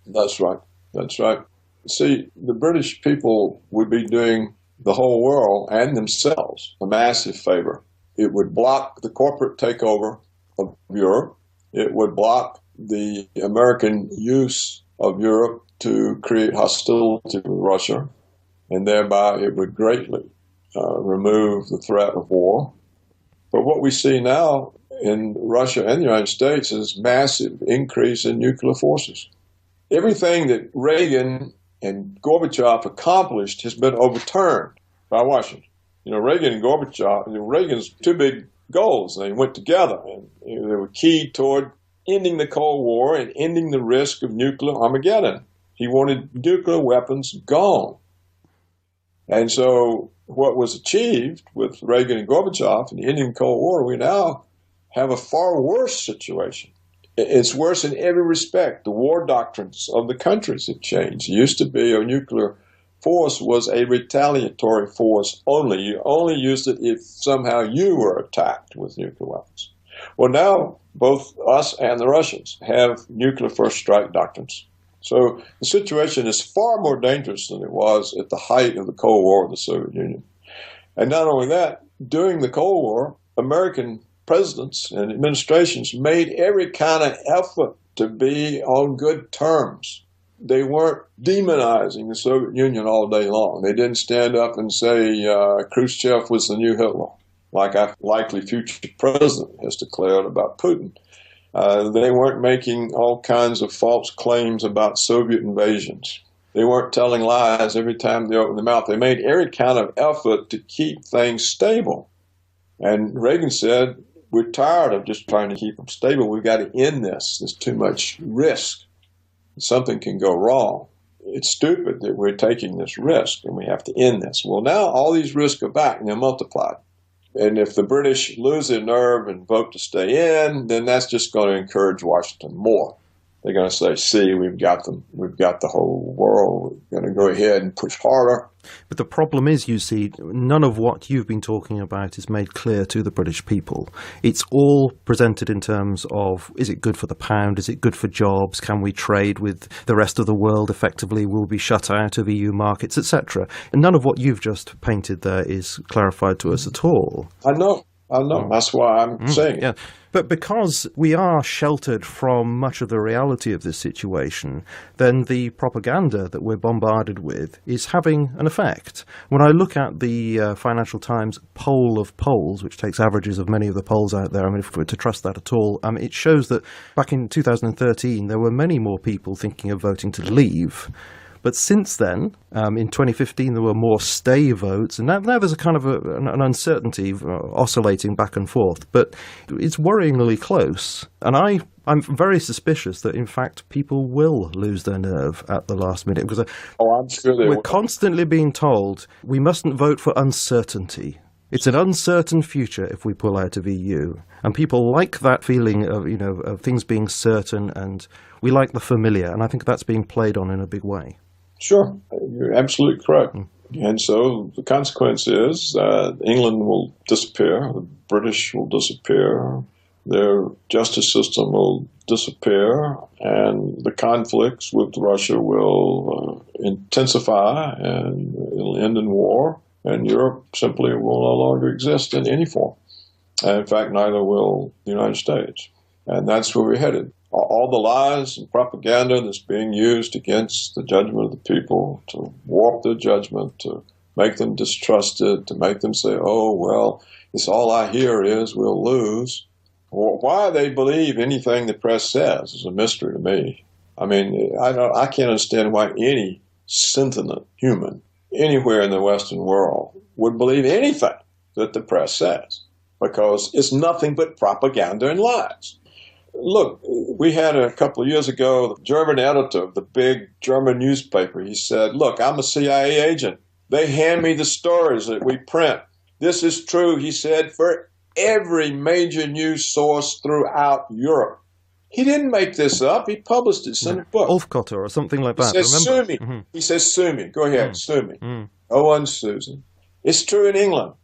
That's right. That's right. See, the British people would be doing the whole world and themselves a massive favor. It would block the corporate takeover of Europe. It would block the American use of Europe to create hostility with Russia, and thereby it would greatly remove the threat of war. But what we see now in Russia and the United States is massive increase in nuclear forces. Everything that Reagan and Gorbachev accomplished has been overturned by Washington. You know, Reagan and Gorbachev, Reagan's two big goals, they went together, and they were key toward ending the Cold War and ending the risk of nuclear Armageddon. He wanted nuclear weapons gone. And so what was achieved with Reagan and Gorbachev and ending the Cold War, we now have a far worse situation. It's worse in every respect. The war doctrines of the countries have changed. It used to be a nuclear force was a retaliatory force only. You only used it if somehow you were attacked with nuclear weapons. Well, now both us and the Russians have nuclear first strike doctrines. So the situation is far more dangerous than it was at the height of the Cold War with the Soviet Union. And not only that, during the Cold War, American presidents and administrations made every kind of effort to be on good terms. They weren't demonizing the Soviet Union all day long. They didn't stand up and say Khrushchev was the new Hitler, like a likely future president has declared about Putin. They weren't making all kinds of false claims about Soviet invasions. They weren't telling lies every time they opened their mouth. They made every kind of effort to keep things stable. And Reagan said, we're tired of just trying to keep them stable. We've got to end this. There's too much risk. Something can go wrong. It's stupid that we're taking this risk, and we have to end this. Well, now all these risks are back, and they're multiplied. And if the British lose their nerve and vote to stay in, then that's just going to encourage Washington more. They're going to say, see, we've got them. We've got the whole world. We're going to go ahead and push harder. But the problem is, you see, none of what you've been talking about is made clear to the British people. It's all presented in terms of, is it good for the pound? Is it good for jobs? Can we trade with the rest of the world effectively? Will we be shut out of EU markets, etc.? And none of what you've just painted there is clarified to us at all. I know. I know. That's why I'm saying it. Yeah. But because we are sheltered from much of the reality of this situation, then the propaganda that we're bombarded with is having an effect. When I look at the Financial Times poll of polls, which takes averages of many of the polls out there, I mean, if we're to trust that at all, it shows that back in 2013, there were many more people thinking of voting to leave. But since then, in 2015, there were more stay votes, and now there's a kind of an uncertainty oscillating back and forth. But it's worryingly close, and I'm very suspicious that, in fact, people will lose their nerve at the last minute. Because I'm sure they we're will. constantly being told we mustn't vote for uncertainty. It's an uncertain future if we pull out of EU. And people like that feeling of, of things being certain, and we like the familiar, and I think that's being played on in a big way. Sure, you're absolutely correct. And so the consequence is that England will disappear, the British will disappear, their justice system will disappear, and the conflicts with Russia will intensify, and it'll end in war, and Europe simply will no longer exist in any form. And in fact, neither will the United States. And that's where we're headed. All the lies and propaganda that's being used against the judgment of the people to warp their judgment, to make them distrusted, to make them say, oh, well, it's all I hear is we'll lose. Well, why they believe anything the press says is a mystery to me. I mean, I can't understand why any sentient human anywhere in the Western world would believe anything that the press says, because it's nothing but propaganda and lies. Look, we had a couple of years ago, the German editor of the big German newspaper, he said, look, I'm a CIA agent. They hand me the stories that we print. This is true, he said, for every major news source throughout Europe. He didn't make this up. He published it in a book. Ulfkotter or something like that. He says, sue me. Mm-hmm. He says, sue me. Go ahead, sue me. No one sues him. It's true in England.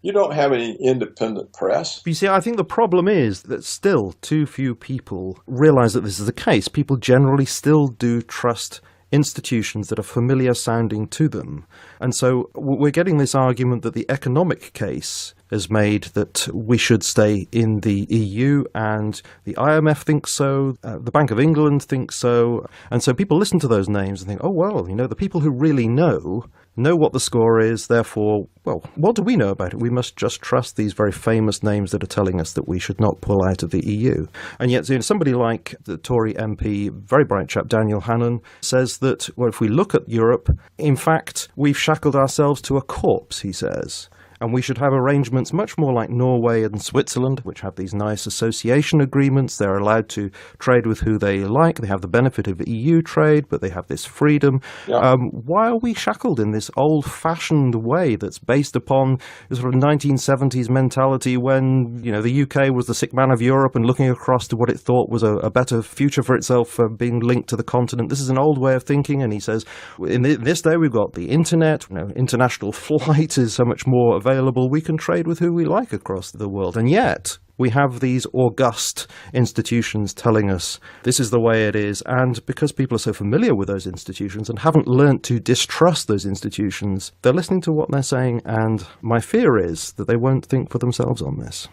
You don't have any independent press. But you see, I think the problem is that still too few people realize that this is the case. People generally still do trust institutions that are familiar sounding to them. And so we're getting this argument that the economic case has made that we should stay in the EU, and the IMF thinks so, the Bank of England thinks so. And so people listen to those names and think, oh, well, the people who really know what the score is, therefore, well, what do we know about it? We must just trust these very famous names that are telling us that we should not pull out of the EU. And yet somebody like the Tory MP, very bright chap, Daniel Hannan, says that, well, if we look at Europe, in fact, we've shackled ourselves to a corpse, he says. And we should have arrangements much more like Norway and Switzerland, which have these nice association agreements. They're allowed to trade with who they like. They have the benefit of EU trade, but they have this freedom. Yeah. Why are we shackled in this old-fashioned way that's based upon the sort of 1970s mentality when, the UK was the sick man of Europe and looking across to what it thought was a better future for itself, being linked to the continent? This is an old way of thinking, and he says, in this day we've got the internet, international flight is so much more available. We can trade with who we like across the world. And yet, we have these august institutions telling us this is the way it is. And because people are so familiar with those institutions and haven't learnt to distrust those institutions, they're listening to what they're saying. And my fear is that they won't think for themselves on this.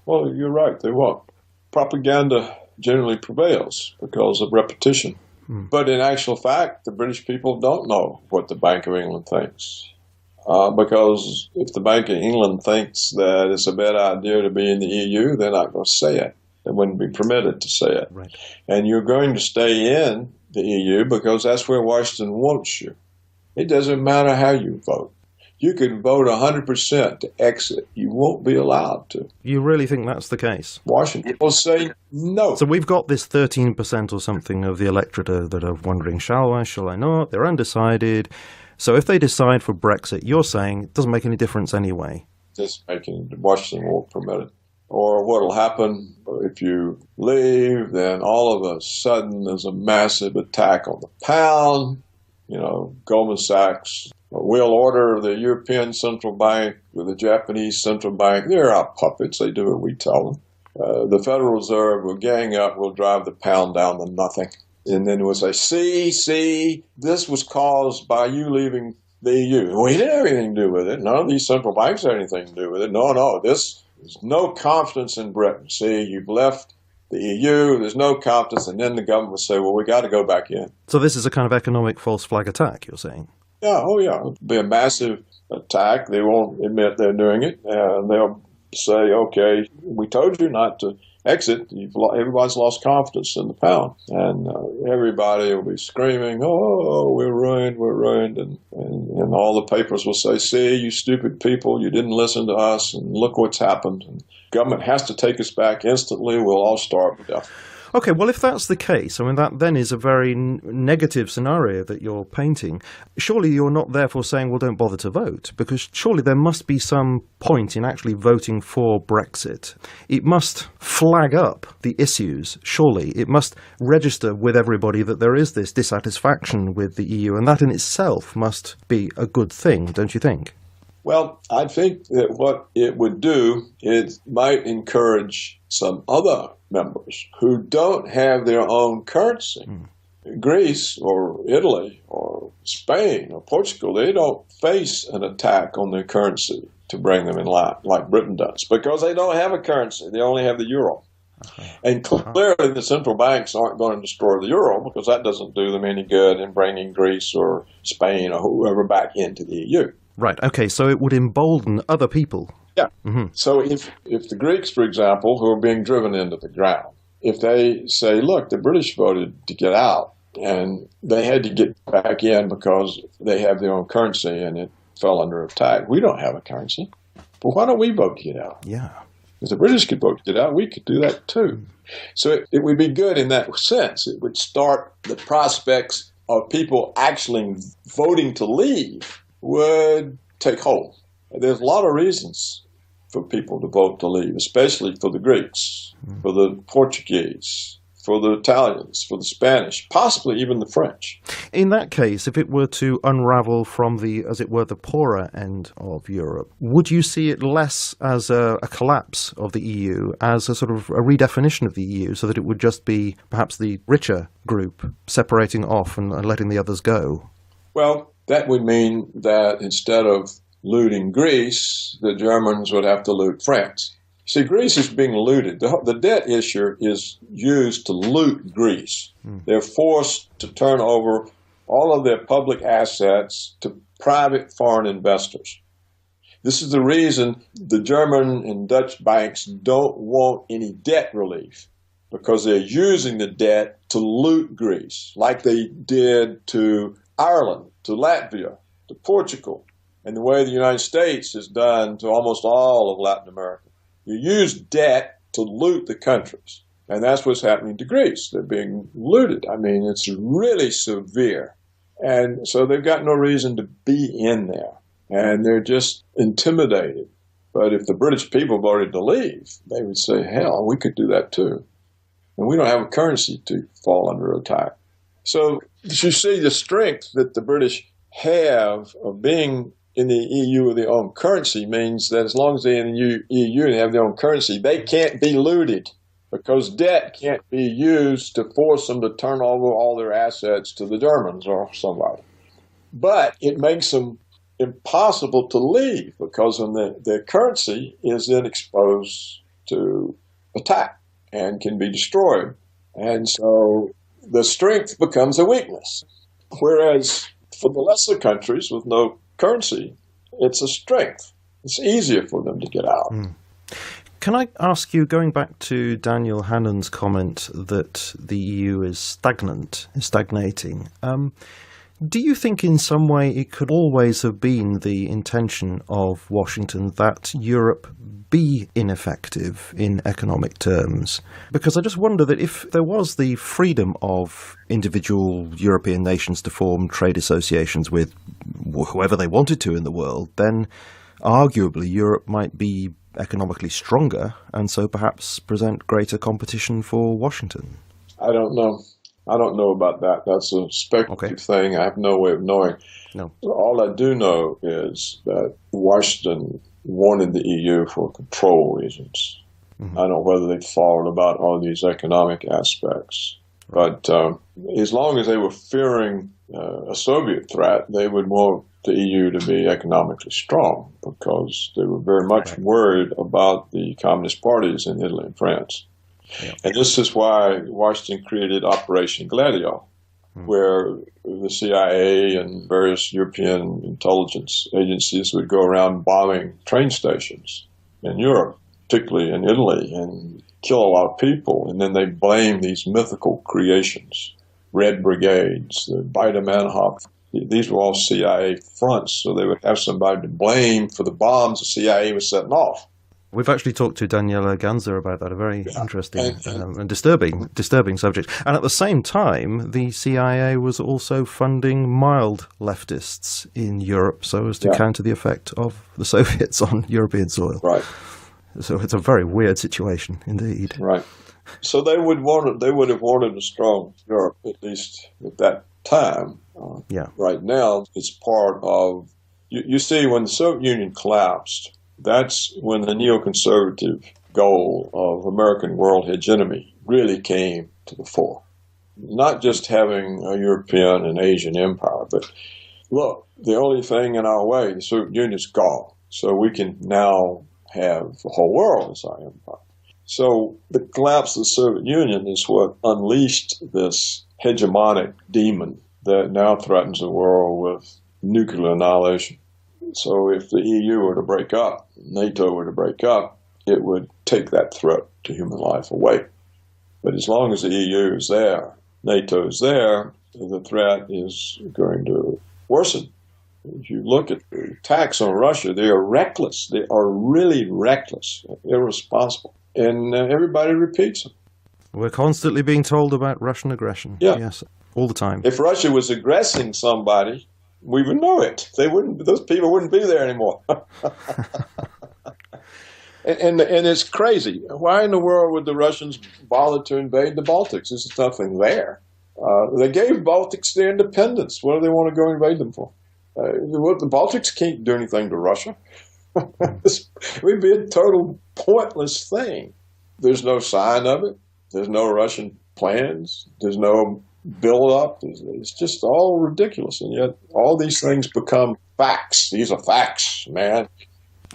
Well, you're right. They won't. Propaganda generally prevails because of repetition. But in actual fact, the British people don't know what the Bank of England thinks. Because if the Bank of England thinks that it's a bad idea to be in the EU, they're not going to say it. They wouldn't be permitted to say it. Right. And you're going to stay in the EU because that's where Washington wants you. It doesn't matter how you vote. You could vote 100% to exit. You won't be allowed to. You really think that's the case? Washington will say no. So we've got this 13% or something of the electorate that are wondering, shall I not? They're undecided. So if they decide for Brexit, you're saying it doesn't make any difference anyway. Just Washington won't permit it. Or what will happen if you leave, then all of a sudden there's a massive attack on the pound. Goldman Sachs will order the European Central Bank with the Japanese Central Bank. They're our puppets. They do what we tell them. The Federal Reserve will gang up, will drive the pound down to nothing. And then we'll say, see, this was caused by you leaving the EU. We didn't have anything to do with it. None of these central banks had anything to do with it. No, this There's no confidence in Britain. See, you've left the EU, there's no confidence, and then the government will say, well, we got to go back in. So this is a kind of economic false flag attack, you're saying? Yeah, oh yeah. It'll be a massive attack. They won't admit they're doing it, and they'll say, okay, we told you not to exit. Everybody's lost confidence in the pound, and everybody will be screaming, oh, we're ruined, and all the papers will say, see, you stupid people, you didn't listen to us, and look what's happened. And government has to take us back instantly. We'll all starve to death. Okay, well, if that's the case, I mean, that then is a very negative scenario that you're painting. Surely you're not therefore saying, well, don't bother to vote, because surely there must be some point in actually voting for Brexit. It must flag up the issues, surely. It must register with everybody that there is this dissatisfaction with the EU, and that in itself must be a good thing, don't you think? Well, I think that what it would do, it might encourage some other members who don't have their own currency. Greece or Italy or Spain or Portugal, they don't face an attack on their currency to bring them in line like Britain does, because they don't have a currency. They only have the euro. And clearly the central banks aren't going to destroy the euro, because that doesn't do them any good in bringing Greece or Spain or whoever back into the EU. Right, okay, so it would embolden other people. Yeah. So if the Greeks, for example, who are being driven into the ground, if they say, look, the British voted to get out, and they had to get back in because they have their own currency and it fell under attack. We don't have a currency. But why don't we vote to get out? Yeah. If the British could vote to get out, we could do that too. So it would be good in that sense. It would start the prospects of people actually voting to leave would take hold. There's a lot of reasons for people to vote to leave, especially for the Greeks, for the Portuguese, for the Italians, for the Spanish, possibly even the French. In that case, if it were to unravel from the, as it were, the poorer end of Europe, would you see it less as a collapse of the EU, as a sort of a redefinition of the EU, so that it would just be perhaps the richer group separating off and letting the others go? Well, that would mean that instead of looting Greece, the Germans would have to loot France. See, Greece is being looted. The debt issue is used to loot Greece. They're forced to turn over all of their public assets to private foreign investors. This is the reason the German and Dutch banks don't want any debt relief, because they're using the debt to loot Greece, like they did to Ireland, to Latvia, to Portugal, and the way the United States has done to almost all of Latin America. You use debt to loot the countries, and that's what's happening to Greece. They're being looted. I mean, it's really severe. And so they've got no reason to be in there, and they're just intimidated. But if the British people voted to leave, they would say, hell, we could do that too. And we don't have a currency to fall under attack. So you see the strength that the British have of being in the EU with their own currency means that as long as they're in the EU and have their own currency, they can't be looted, because debt can't be used to force them to turn over all their assets to the Germans or somebody. But it makes them impossible to leave, because their currency is then exposed to attack and can be destroyed. And so the strength becomes a weakness. Whereas for the lesser countries with no currency, it's a strength. It's easier for them to get out. Can I ask you, going back to Daniel Hannan's comment that the EU is stagnating, do you think in some way it could always have been the intention of Washington that Europe be ineffective in economic terms? Because I just wonder that if there was the freedom of individual European nations to form trade associations with whoever they wanted to in the world, then arguably Europe might be economically stronger and so perhaps present greater competition for Washington. I don't know. I don't know about that. That's a speculative thing. I have no way of knowing. No. All I do know is that Washington wanted the EU for control reasons. I don't know whether they thought about all these economic aspects. But as long as they were fearing a Soviet threat, they would want the EU to be economically strong because they were very much worried about the communist parties in Italy and France. Yeah. And this is why Washington created Operation Gladio, where the CIA and various European intelligence agencies would go around bombing train stations in Europe, particularly in Italy, and kill a lot of people. And then they blame these mythical creations, Red Brigades, the Baader Meinhof. These were all CIA fronts, so they would have somebody to blame for the bombs the CIA was setting off. We've actually talked to Daniela Ganzer about that, a very interesting and disturbing subject. And at the same time, the CIA was also funding mild leftists in Europe so as to counter the effect of the Soviets on European soil. Right. So it's a very weird situation indeed. Right. So they would have wanted a strong Europe, at least at that time. Right now, it's part of, you see, when the Soviet Union collapsed, that's when the neoconservative goal of American world hegemony really came to the fore. Not just having a European and Asian empire, but look, the only thing in our way, the Soviet Union is gone. So we can now have the whole world as our empire. So the collapse of the Soviet Union is what unleashed this hegemonic demon that now threatens the world with nuclear annihilation. So if the EU were to break up, NATO were to break up, it would take that threat to human life away. But as long as the EU is there, NATO is there, the threat is going to worsen. If you look at the attacks on Russia, they are reckless. They are really reckless, irresponsible. And everybody repeats them. We're constantly being told about Russian aggression. Yeah. Yes, all the time. If Russia was aggressing somebody, we would know it. Those people wouldn't be there anymore. and it's crazy. Why in the world would the Russians bother to invade the Baltics? There's nothing there. They gave Baltics their independence. What do they want to go invade them for? The Baltics can't do anything to Russia. It would be a total pointless thing. There's no sign of it. There's no Russian plans. There's no build-up. It's just all ridiculous. And yet all these things become facts. These are facts, man.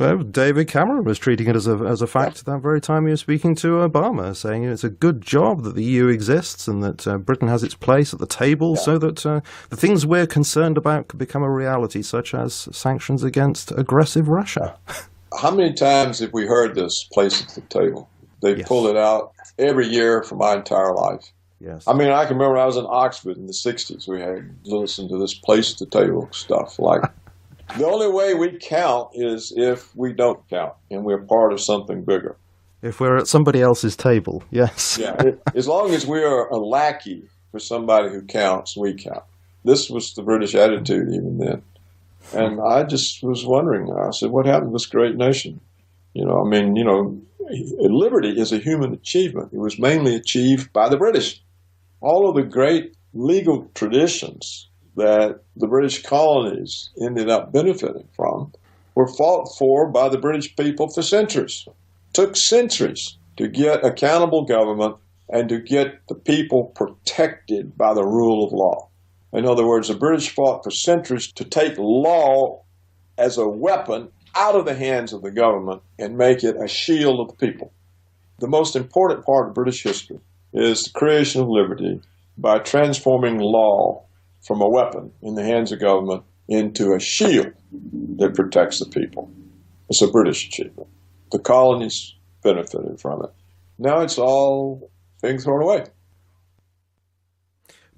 Well, David Cameron was treating it as a fact that very time he was speaking to Obama, saying it's a good job that the EU exists and that Britain has its place at the table so that the things we're concerned about could become a reality, such as sanctions against aggressive Russia. How many times have we heard this place at the table? They pull it out every year for my entire life. Yes. I mean, I can remember I was in Oxford in the 60s. We had listened to this place at the table stuff. Like, the only way we count is if we don't count and we're part of something bigger. If we're at somebody else's table, yes. Yeah. As long as we are a lackey for somebody who counts, we count. This was the British attitude even then. And I just was wondering, I said, what happened to this great nation? Liberty is a human achievement. It was mainly achieved by the British. All of the great legal traditions that the British colonies ended up benefiting from were fought for by the British people for centuries. It took centuries to get accountable government and to get the people protected by the rule of law. In other words, the British fought for centuries to take law as a weapon out of the hands of the government and make it a shield of the people. The most important part of British history is the creation of liberty by transforming law from a weapon in the hands of government into a shield that protects the people. It's a British achievement. The colonies benefited from it. Now it's all being thrown away.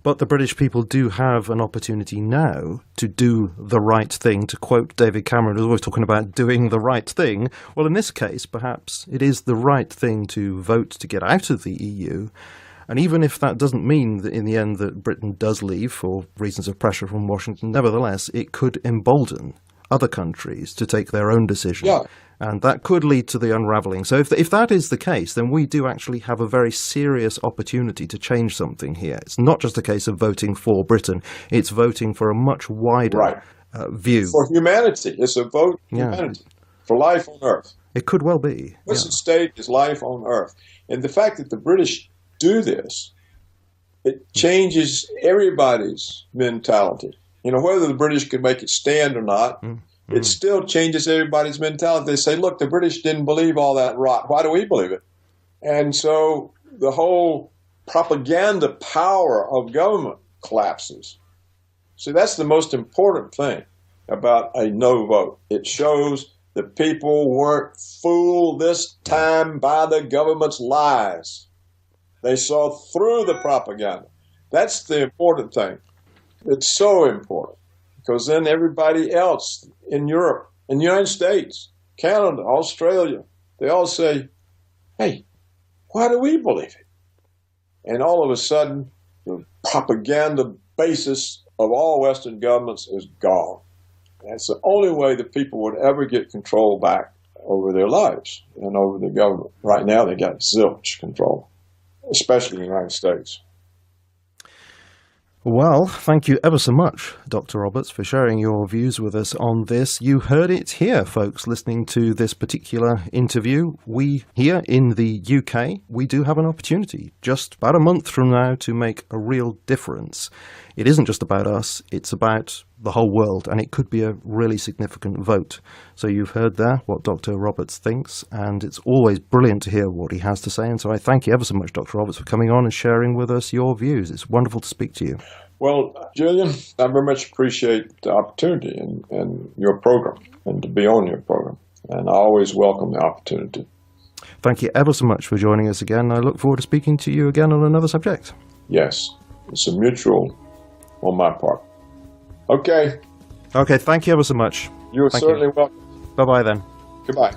But the British people do have an opportunity now to do the right thing, to quote David Cameron, who's always talking about doing the right thing. Well, in this case, perhaps it is the right thing to vote to get out of the EU. And even if that doesn't mean that in the end that Britain does leave for reasons of pressure from Washington, nevertheless, it could embolden other countries to take their own decision. Yeah. And that could lead to the unravelling. So if that is the case, then we do actually have a very serious opportunity to change something here. It's not just a case of voting for Britain. It's voting for a much wider view. For humanity. It's a vote for humanity. For life on Earth. It could well be. What's at stake is life on Earth. And the fact that the British do this, it changes everybody's mentality. whether the British could make it stand or not, it still changes everybody's mentality. They say, look, the British didn't believe all that rot. Why do we believe it? And so the whole propaganda power of government collapses. See, that's the most important thing about a no vote. It shows that people weren't fooled this time by the government's lies. They saw through the propaganda. That's the important thing. It's so important because then everybody else in Europe, in the United States, Canada, Australia, they all say, hey, why do we believe it? And all of a sudden, the propaganda basis of all Western governments is gone. That's the only way that people would ever get control back over their lives and over the government. Right now, they got zilch control, especially in the United States. Well, thank you ever so much, Dr. Roberts, for sharing your views with us on this. You heard it here, folks, listening to this particular interview. We, here in the UK, we do have an opportunity just about a month from now to make a real difference. It isn't just about us, it's about the whole world, and it could be a really significant vote. So you've heard there what Dr. Roberts thinks, and it's always brilliant to hear what he has to say. And so I thank you ever so much, Dr. Roberts, for coming on and sharing with us your views. It's wonderful to speak to you. Well, Julian, I very much appreciate the opportunity and your program and to be on your program. And I always welcome the opportunity. Thank you ever so much for joining us again. I look forward to speaking to you again on another subject. Yes, it's a mutual on my part. Okay. Okay, thank you ever so much. You're certainly welcome. Bye-bye then. Goodbye.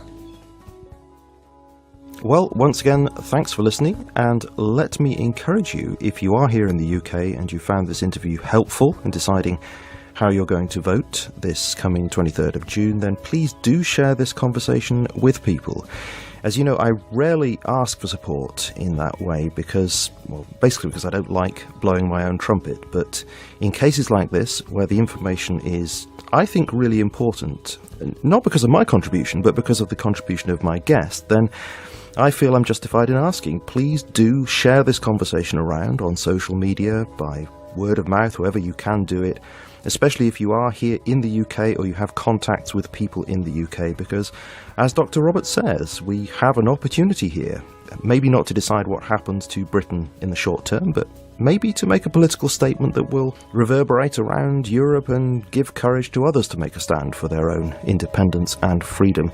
Well, once again, thanks for listening, and let me encourage you, if you are here in the UK and you found this interview helpful in deciding how you're going to vote this coming 23rd of June, then please do share this conversation with people. As you know, I rarely ask for support in that way because I don't like blowing my own trumpet. But in cases like this, where the information is, I think, really important, not because of my contribution, but because of the contribution of my guest, then I feel I'm justified in asking. Please do share this conversation around on social media, by word of mouth, however you can do it, especially if you are here in the UK or you have contacts with people in the UK, because as Dr. Roberts says, we have an opportunity here, maybe not to decide what happens to Britain in the short term, but maybe to make a political statement that will reverberate around Europe and give courage to others to make a stand for their own independence and freedom.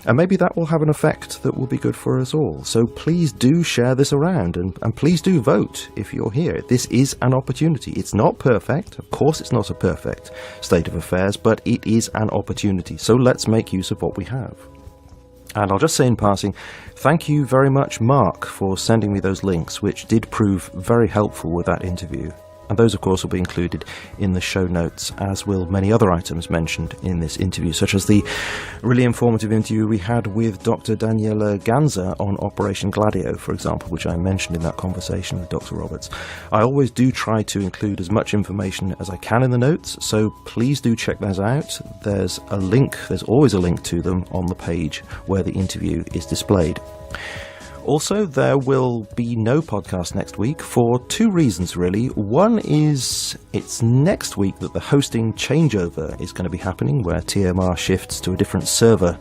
And maybe that will have an effect that will be good for us all. So please do share this around and please do vote if you're here. This is an opportunity. It's not perfect. Of course it's not a perfect state of affairs, but it is an opportunity. So let's make use of what we have. And I'll just say in passing, thank you very much, Mark, for sending me those links, which did prove very helpful with that interview. And those, of course, will be included in the show notes, as will many other items mentioned in this interview, such as the really informative interview we had with Dr. Daniela Ganza on Operation Gladio, for example, which I mentioned in that conversation with Dr. Roberts. I always do try to include as much information as I can in the notes, so please do check those out. There's always a link to them on the page where the interview is displayed. Also, there will be no podcast next week for two reasons, really. One is it's next week that the hosting changeover is going to be happening, where TMR shifts to a different server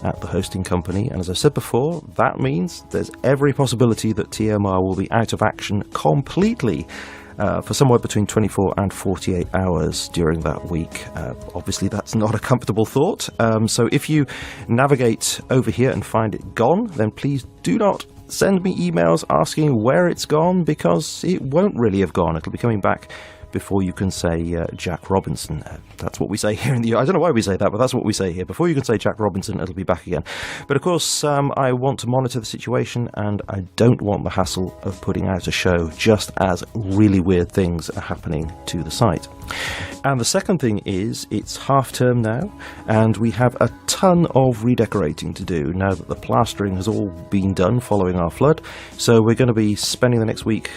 at the hosting company. And as I said before, that means there's every possibility that TMR will be out of action completely for somewhere between 24 and 48 hours during that week. Obviously, that's not a comfortable thought. So if you navigate over here and find it gone, then please do not send me emails asking where it's gone, because it won't really have gone. It'll be coming back before you can say Jack Robinson. That's what we say here in the... I don't know why we say that, but that's what we say here. Before you can say Jack Robinson, it'll be back again. But of course, I want to monitor the situation, and I don't want the hassle of putting out a show just as really weird things are happening to the site. And the second thing is, it's half term now, and we have a ton of redecorating to do now that the plastering has all been done following our flood. So we're going to be spending the next week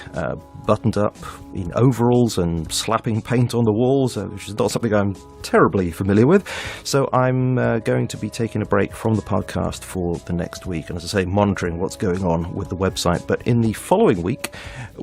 buttoned up in overalls and slapping paint on the walls, which is not something I'm terribly familiar with. So I'm going to be taking a break from the podcast for the next week, and as I say, monitoring what's going on with the website. But in the following week,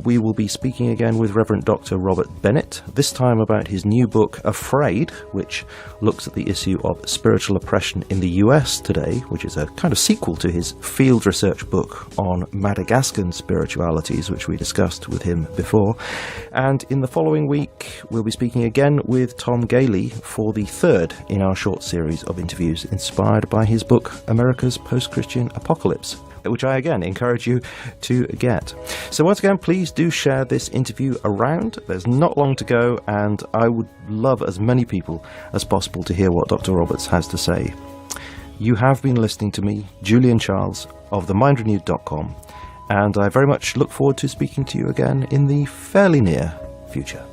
we will be speaking again with Reverend Dr. Robert Bennett, this time about his new book, Afraid, which looks at the issue of spiritual oppression in the US today, which is a kind of sequel to his field research book on Madagascan spiritualities, which we discussed with him before. And in the following week, we'll be speaking again with Tom Gailey for the third in our short series of interviews inspired by his book, America's Post-Christian Apocalypse, which I again encourage you to get. So once again, please do share this interview around. There's not long to go, and I would love as many people as possible to hear what Dr. Roberts has to say. You have been listening to me, Julian Charles, of themindrenewed.com, and I very much look forward to speaking to you again in the fairly near future.